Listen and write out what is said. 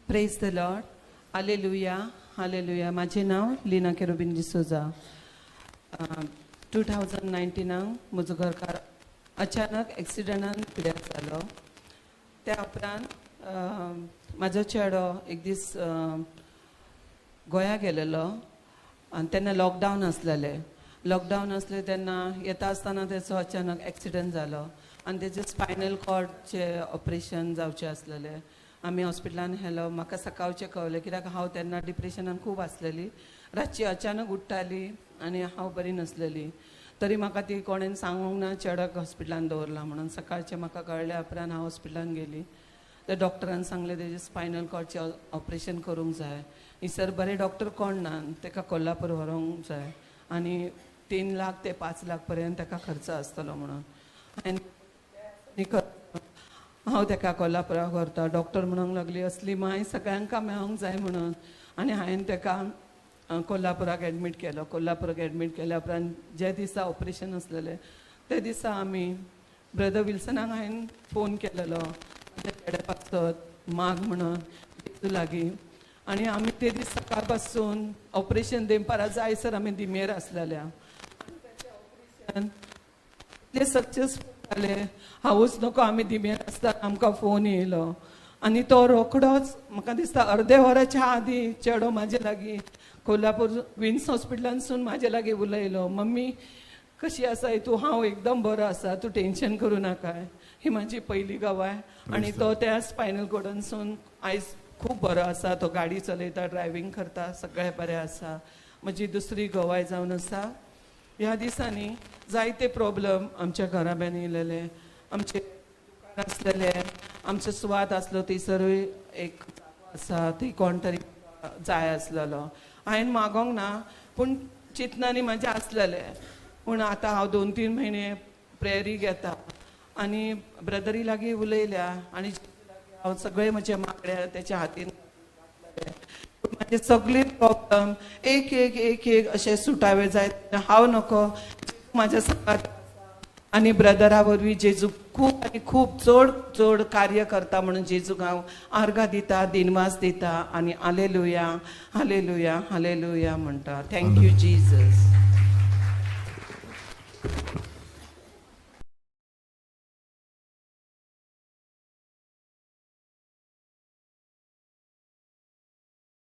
Praise the Lord. Hallelujah hallelujah. माझे नाव लीना केरुबीन डिसोजा. 2019 म्हजो घरकार अचानक एक्सिडंटान पिड्यार जालो. त्या उपरांत म्हाजो चेडो एक दीस गोंया गेलेलो आनी तेन्ना लॉकडावन आसले तेन्ना येता आसतना तेचो अचानक एक्सिडंट जालो आनी तेजे स्पायनल कॉर्डचे ऑपरेशन जावचें आसलेलें. आमी हॉस्पिटलान व्हेलो. म्हाका सकाळचें कळलें कित्याक हांव तेन्ना डिप्रेशनान खूब आसलेली. रातची अचानक उठ्ठाली आनी हांव बरी नासलेली. तरी म्हाका ती कोणें सांगूंक ना चेडोक हॉस्पिटलान दवरला म्हणून. सकाळचें म्हाका कळल्या उपरांत हांव हॉस्पिटलान गेली. त्या डॉक्टरान सांगलें तेजें स्पायनल कॉर्डचें ऑपरेशन करूंक जाय. हिसर बरे डॉक्टर कोण ना, ताका कोल्हापूर व्हरूंक जाय आनी 3 लाख ते 5 लाख पर्यंत ताका खर्च आसतलो म्हणून. हांव ताका कोल्हापुराक व्हरता. डॉक्टर म्हणूंक लागली असली माय सगळ्यांका मेळोंक जाय म्हणून. आनी हांवें ताका कोल्हापुराक एडमीट केलो. कोल्हापुराक एडमीट केल्या उपरांत जे दिसा ऑपरेशन आसलेलें ते दिसा आमी ब्रदर विल्सनाक हांवें फोन केलेलो पेडेपासत माग म्हणून लागीं. आनी आमी ते दीस सकाळ पासून ऑपरेशन देंपारा जायसर आमी दिमेर आसलेल्या. ते सक्सेसफूल जालें. हांवूच नको आमी दिमेर आसता आमकां फोन येयलो आनी तो रोखडोच म्हाका दिसता अर्दे वराच्या आदीं चेडो म्हाजे लागीं कोल्हापूर विन्स हॉस्पिटलानसून म्हाजे लागीं उलयलो, मम्मी कशी आसा तूं? हांव एकदम बरो आसा, तूं टेन्शन करूं नाका. ही म्हाजी पयली गवाय. आनी तो त्या स्पायनल कॉर्डानसून आयज खूब बरो आसा. तो गाडी चलयता, ड्रायवींग करता, सगळें बरें आसा. म्हजी दुसरी गवाय जावन आसा. ह्या दिसांनी जायते प्रॉब्लम आमच्या घरा बेन येयलेले. आमचे दुकान आसलेले, आमचो सुवात आसलो थंयसरूय एक आसा, थंय कोण तरी जाय आसलेलो. हांवें मागोंक ना पूण चिंतनांनी म्हाजें आसलेलें. पूण आतां हांव 2-3 म्हयने प्रेयरी घेता आनी ब्रदरी लागीं उलयल्या आनी हांव सगळे म्हजे मागड्या तेच्या हातीन म्हाजे सगळे प्रॉब्लम एक एक एक एक अशें सुटावे जाय. हांव नको म्हाज्या संगात आनी ब्रदरा वरवीं जेजू खूब आनी खूब चड चड कार्य करता म्हणून जेजूक हांव आर्गां दिता, दिनवास दिता आनी हालेलुया हालेलुया हालेलुया म्हणटा. Thank you Jesus.